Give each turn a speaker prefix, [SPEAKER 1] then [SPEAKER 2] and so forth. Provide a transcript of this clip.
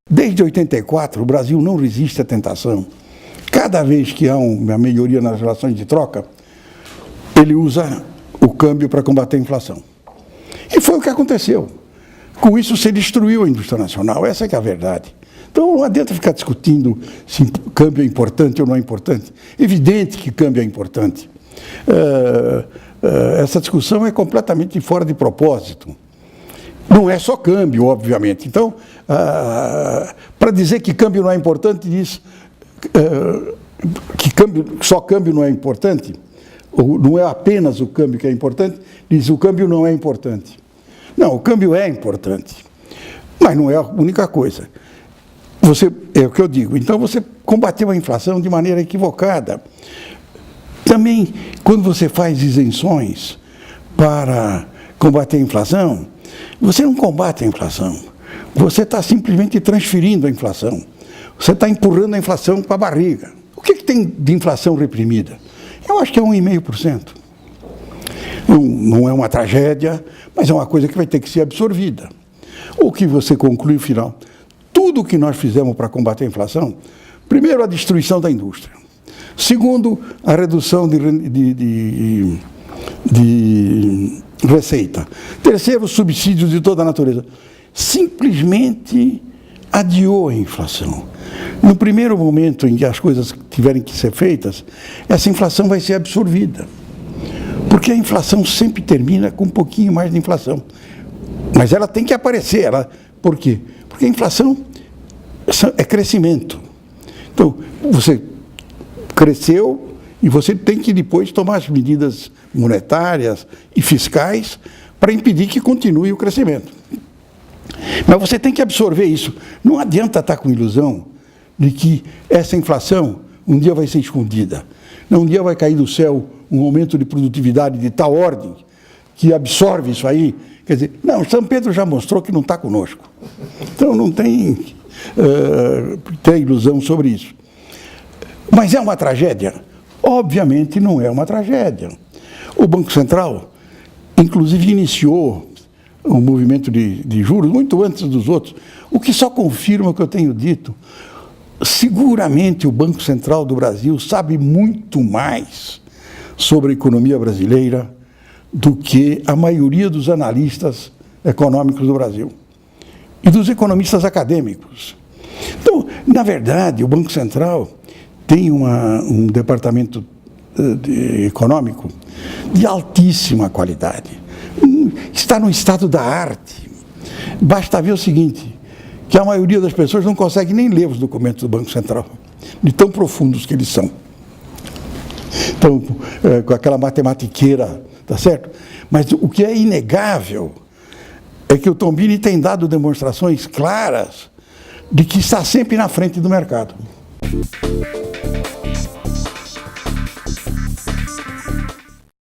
[SPEAKER 1] Desde 84, o Brasil não resiste à tentação. Cada vez que há uma melhoria nas relações de troca, ele usa o câmbio para combater a inflação. E foi o que aconteceu. Com isso, se destruiu a indústria nacional. Essa é que é a verdade. Então, não adianta ficar discutindo se câmbio é importante ou não é importante. Evidente que câmbio é importante. Essa discussão é completamente fora de propósito. Não é só câmbio, obviamente. Então, para dizer que câmbio não é importante, diz que só câmbio não é importante, ou não é apenas o câmbio que é importante, diz o câmbio não é importante. Não, o câmbio é importante, mas não é a única coisa. É o que eu digo, então você combateu a inflação de maneira equivocada. Também, quando você faz isenções para combater a inflação, você não combate a inflação, você está simplesmente transferindo a inflação, você está empurrando a inflação para a barriga. O que tem de inflação reprimida? Eu acho que é 1,5%. Não é uma tragédia, mas é uma coisa que vai ter que ser absorvida. O que você conclui no final? Tudo o que nós fizemos para combater a inflação, primeiro, a destruição da indústria. Segundo, a redução de receita. Terceiro, subsídios de toda a natureza. Simplesmente adiou a inflação. No primeiro momento em que as coisas tiverem que ser feitas, essa inflação vai ser absorvida. Porque a inflação sempre termina com um pouquinho mais de inflação. Mas ela tem que aparecer. Por quê? Porque a inflação é crescimento. Então, você cresceu e você tem que depois tomar as medidas monetárias e fiscais para impedir que continue o crescimento. Mas você tem que absorver isso. Não adianta estar com ilusão de que essa inflação um dia vai ser escondida. Não, um dia vai cair do céu um aumento de produtividade de tal ordem que absorve isso aí. Quer dizer, não, São Pedro já mostrou que não está conosco. Então não tem ilusão sobre isso. Mas é uma tragédia? Obviamente não é uma tragédia. O Banco Central, inclusive, iniciou um movimento de juros muito antes dos outros, o que só confirma o que eu tenho dito. Seguramente o Banco Central do Brasil sabe muito mais sobre a economia brasileira do que a maioria dos analistas econômicos do Brasil e dos economistas acadêmicos. Então, na verdade, o Banco Central tem um departamento econômico de altíssima qualidade. Está no estado da arte. Basta ver o seguinte, que a maioria das pessoas não consegue nem ler os documentos do Banco Central, de tão profundos que eles são. Então, com aquela matematiqueira, tá certo? Mas o que é inegável é que o Tombini tem dado demonstrações claras de que está sempre na frente do mercado.